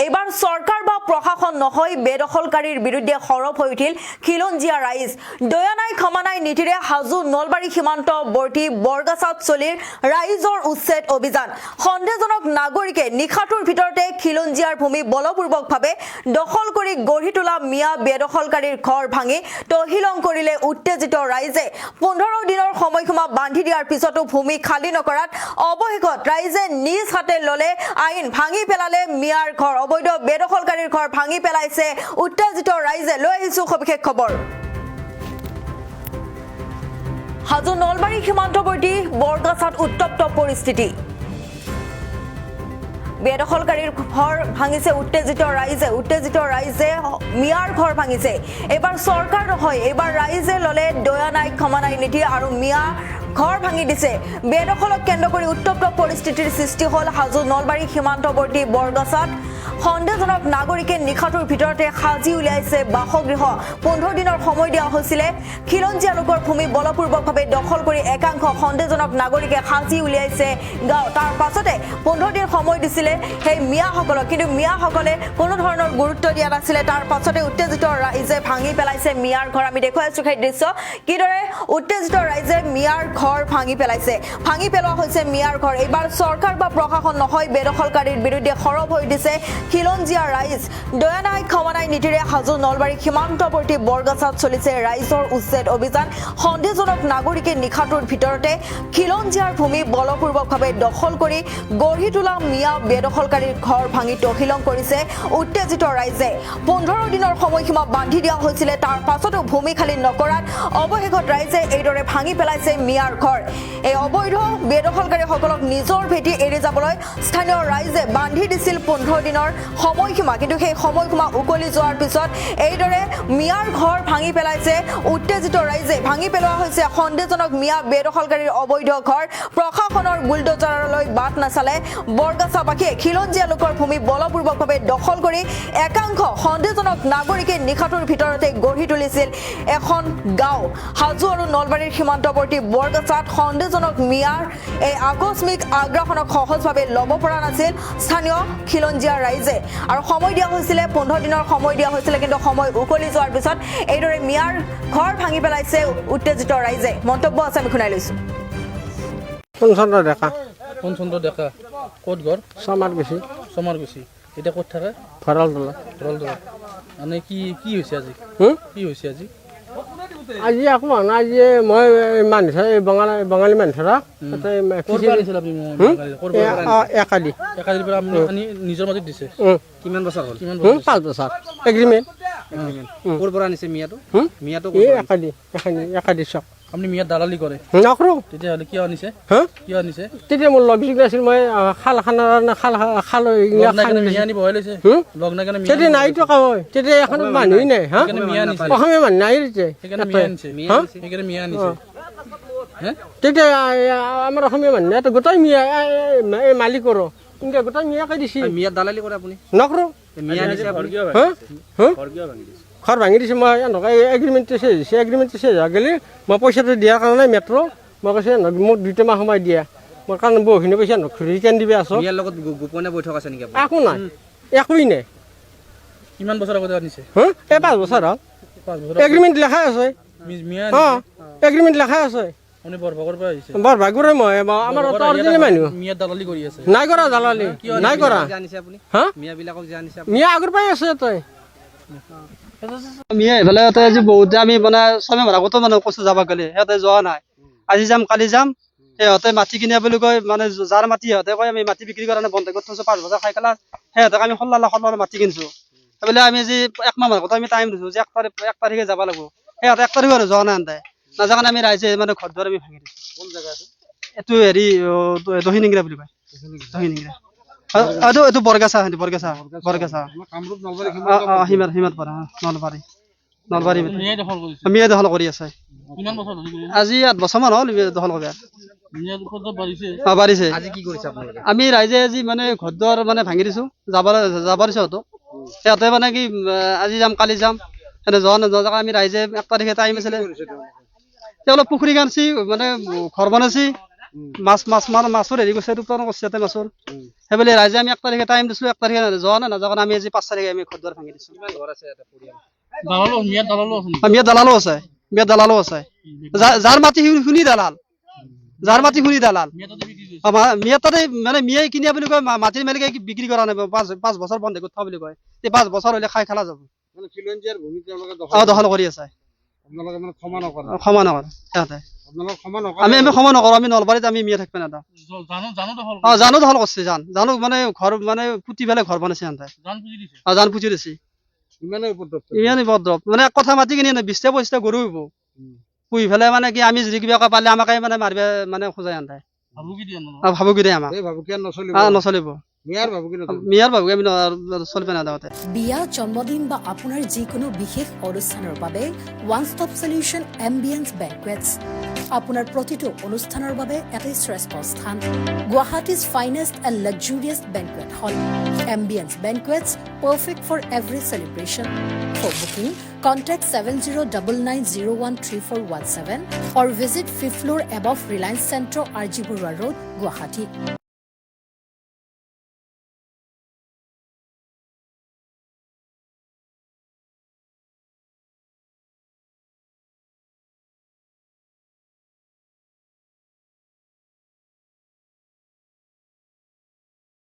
এবাৰ সৰকাৰ বা প্ৰশাসন নহয় বেদখলকাৰীৰ বিৰুদ্ধে সৰব হয়ে উঠিল খিলঞ্জিয়া ৰাইজ দয়ানাই ক্ষমানাই নীতিৰে হাজু নলবাৰী সীমান্তবৰ্তী বৰগাছাত চলিৰ রাইজর উচ্ছেদ অভিযান সন্দেহজনক নাগরিকে নিশাটোর ভিতরতে খিলঞ্জিয়ার ভূমি বলপূর্বকভাবে দখল করে গড়ি তোলা মিয়া বেদখলকারীর ঘর ভাঙি তহিলং করিলে উত্তেজিত রাইজে 15 দিনের সময়সীমা বান্ধি দিয়ার পিছতো ভূমি খালি নকরাত অবশেষত রাইজে নিজ হাতে ললে আইন ভাঙি পেলালে মিয়ার ঘর অবৈধ বেদখলকারীর ঘর ভাঙি পেলাইছে উত্তেজিত রাইজে লৈ আহিছো সবিশেষ খবর হাজু নলবাৰী সীমান্তবৰ্তী বৰগাছাত উত্তপ্ত পরিস্থিতি বেদখলকারীর ঘর ভাঙিছে উত্তেজিত রাইজে মিয়ার ঘর ভাঙিছে এবার সরকার নহয় এবার রাইজে ললে দয়ানাই ক্ষমানাই নীতি আর মিয়া ঘর ভাঙি দিছে বেদখলক কেন্দ্র করে উত্তপ্ত পরিস্থিতির সৃষ্টি হল হাজু নলবাৰী সীমান্তবৰ্তী বৰগাছাত সন্দেহজনক নাগৰিকে নিশাটোৰ ভিতৰতে সাজি উলিয়াইছে বাসগৃহ 15 দিনেৰ সময় দেওয়া হয়েছিল খিলঞ্জিয়া লোকৰ ভূমি বলপূর্বকভাবে দখল করে একাংশ সন্দেহজনক নাগরিকে সাজি উলিয়াইছে গাঁও তার পাছতে 15 দিন সময় দিছিল সেই মিয়াসকলক কিন্তু মিয়াসকলে কোনো ধরনের গুরুত্ব দিয়া নাছিলে তার পাছতে উত্তেজিত রাইজে ভাঙি পেলাইছে মিয়ার ঘর আমি দেখুৱাইছো সেই দৃশ্য কিদৰে উত্তেজিত ৰাইজে মিয়াৰ ঘৰ ভাঙি পেলাইছে ভাঙি পেলোৱা হৈছে মিয়াৰ ঘৰ এবাৰ সৰকাৰ বা প্ৰশাসন নহয় বেদখলকাৰীৰ বিৰুদ্ধে সৰব হয়ে দিছে খিলঞ্জিয়া ৰাইজ দয়ানাই ক্ষমানাই নীতিৰে হাজু নলবাৰী সীমান্তবৰ্তী বৰগাছাত চলিছে রাইজর উচ্ছেদ অভিযান সন্দেহজনক নাগরিকে নিশাটোর ভিতরতে খিলঞ্জিয়ার ভূমি বলপূর্বকভাবে দখল করে গড়ি তোলা মিয়া বেদখলকারীর ঘর ভাঙি তহিলং করেছে উত্তেজিত রাইজে 15 দিনের সময়সীমা বান্ধি দিয়া হয়েছিল তার পাছতো ভূমি খালি নকরাত অবশেষত রাইজে এইদরে ভাঙি পেলাইছে মিয়ার ঘর এই অবৈধ বেদখলকারী সকলক নিজর ভেটি এড়ি যাবলৈ স্থানীয় রাইজে বান্ধি দিছিল 15 দিনৰ সময়সীমা কিন্তু সেই সময়সীমা উকলি যোৱাৰ পিছত এইদৰে মিয়াৰ ঘৰ ভাঙি পেলাইছে উত্তেজিত ৰাইজে ভাঙি পেলোৱা হৈছে সন্দেহজনক মিয়া বেদখলকাৰীৰ অবৈধ ঘৰ প্ৰশাসনৰ বুলডোজাৰলৈ বাট নাচালে বৰগাছাবাসীয়ে খিলঞ্জিয়া লোকৰ ভূমি বলপূৰ্বকভাৱে দখল কৰি একাংশ সন্দেহজনক নাগৰিকে নিশাটোৰ ভিতৰতে গঢ়ি তুলিছিল এখন গাঁও হাজু আৰু নলবাৰীৰ সীমান্তবৰ্তী বৰগাছাত সন্দেহজনক মিয়াৰ এই আকস্মিক আগ্ৰাসনক সহজভাৱে ল'ব পৰা নাছিল স্থানীয় খিলঞ্জিয়া রাইজে আর সময় দেওয়া হয়েছিল 15 দিনের সময় দেওয়া হয়েছিল কিন্তু সময় উকলি যাওয়ার পিছত এইদরে মিয়ার ঘর ভাঙি পেলাইছে উত্তেজিত রাইজে মন্তব্য আছে আমি শুনাই লৈছো কোন চন্দ্র দেখা ক'ত ঘর সমারগুছি এটা ক'ত থাকে ভরালদলা মানে কি হয়েছে আজি কি হয়েছে আজি আজি একো মানে আজি মই মানুহ বঙালী মানুহৰা একাদিৰ পৰা আপুনি নিজৰ মাজত দিছে কিমান বছৰ হ'ল 5 বছৰ এগ্ৰিমেণ্ট ক'ৰ পৰা আনিছে মিয়াটো একাদি চক আপুনি মিয়াত দালালি কৰে নকৰোঁ তেতিয়াহ'লে কিয় আনিছে তেতিয়া মোৰ লগ যোগ নাছিল মই খাল মিয়া আনি বহাই লৈছে লগ নাই কাৰণে তেতিয়া নাইতো কামই তেতিয়া এখন মানুহেই নাই হা অসমীয়া মানুহ নাই সেইকাৰণে মিয়া আনিছে তেতিয়া আমাৰ অসমীয়া মানুহ গোটেই মিয়া এই মালিকৰো কিন্তু গোটেই মিয়াকে দিছে মিয়াত দালালি কৰে আপুনি নকৰোঁ মিয়া আনিছে ঘৰ ভাঙি দিছে মই এনেকুৱা এগ্ৰিমেণ্টটো চেজ হৈছে এগ্ৰিমেণ্টটো চেজ হৈ গ'লে মই পইচাটো দিয়াৰ কাৰণে মেট্ৰ' মই কৈছে মোক 2 মাহ সময় দিয়া মোৰ কাৰণে বহুখিনি পইচা ৰিটাৰ্ণ দিবি আছো ইয়াৰ লগত গোপনীয় বৈঠক আছে নেকি একো নাই একোৱেই নাই কিমান বছৰ আগতে আনিছে এই 5 বছৰ হ'ল এগ্ৰিমেণ্ট লেখাই আছে এগ্ৰিমেণ্ট লেখাই আছে আপুনি বৰভাগৰ পৰা আহিছে বৰভাগৰে মই আমাৰ অৰিজিনেল মানুহ মিয়াত দালালি কৰি আছে নাই কৰা দালালি নাই কৰা মিয়া আগৰ পৰাই আছে তই মিয়া এইফালে আজি বহুতে আমি মানে চবে ভাড়াগত মানুহ কৈছো যাব গ'লে সিহঁতে যোৱা নাই আজি যাম কালি যাম সিহঁতে মাটি কিনে বুলি কয় মানে যাৰ মাটি সিহঁতে কয় আমি মাটি বিক্ৰী কৰা নাই বন্ধ কৰি থৈছো 5 বছৰ খাই পেলাই সিহঁতক আমি 16 লাখ মাটি কিনিছো সেইবুলি আমি আজি 1 মাহ আগতে আমি টাইম দিছো যে 1 তাৰিখে যাব লাগিব সিহঁতে 1 তাৰিখে যোৱা নাই আনতে নাযাওঁ কাৰণে আমি ৰাইজে মানে ঘৰ দুৱাৰ আমি ভাঙি দিছো কোন জেগা এইটো হেৰি দহিনিংৰা বুলি কয় দহিনিংৰা এইটো বৰগাছা হিমাত পৰা নলবাৰী মিয়া দখল কৰি আছে আজি 8 বছৰমান হ'ল দখল কৰি বাঢ়িছে আমি ৰাইজে আজি মানে ঘৰ দুৱাৰ মানে ভাঙি দিছো যাব দিছো সিহঁতে মানে কি আজি যাম কালি যাম এনে যোৱা নোযোৱা আমি ৰাইজে 1 তাৰিখে টাইম আছিলে অলপ পুখুৰী কাণছি মানে ঘৰ বনাইছি মাছৰ হেৰি কৰিছে ৰূপায়ণ কৰিছে ইয়াতে মাছৰ সেইবুলি ৰাইজে আমি 1 তাৰিখে টাইম দিছিলোঁ 1 তাৰিখে যোৱা নাই নাযাওঁ আমি আজি 5 তাৰিখে আমি ঘৰ দুৱাৰ ভাঙি দিছোঁ মিয়াৰ দালালো আছে যাৰ মাটি শুনি দালাল মিয়া তাতে মানে মিয়াই কিনিয়া বুলি কয় মাটিৰ মালিকে বিক্ৰী কৰা নাই 5 বছৰ বন্ধ কৰি থোৱা বুলি কয় এই 5 বছৰ হ'লে খাই খেলা যাব দখল কৰি আছে ক্ষমা নকৰে সিহঁতে আমি ক্ষমা নকৰোঁ আমি নলবাৰীত আমি মিয়া থাকিব নাযাওঁ জানো দখল কৰিছে জানো মানে ঘৰ মানে পুতি পেলাই ঘৰ বনাইছে সিহঁতে জান পুতি দিছে ইমানে উপদ্ৰৱ মানে এক কথা মাতি কিনি 20টা 25টা গৰু হব পুহি পেলাই মানে কি আমি যদি কিবা পালে আমাকে মানে মাৰিব মানে খোজাই আনতাই ভাবুকি দিয়ে আমাক নচলিব মিয়াৰ ভাবুকি আমি চলিব নাযাওঁতে বিয়া জন্মদিন বা আপোনাৰ যিকোনো বিশেষ অনুষ্ঠানৰ বাবে one stop solution ambience banquets আপোনাৰ প্ৰতিটো অনুষ্ঠানৰ বাবে এটাই শ্ৰেষ্ঠ স্থান Guwahati's finest and luxurious banquet hall ambience banquets perfect for every celebration for booking contact 7099013417 or visit 5th floor above Reliance Centro, RG Burwa Road, Guwahati.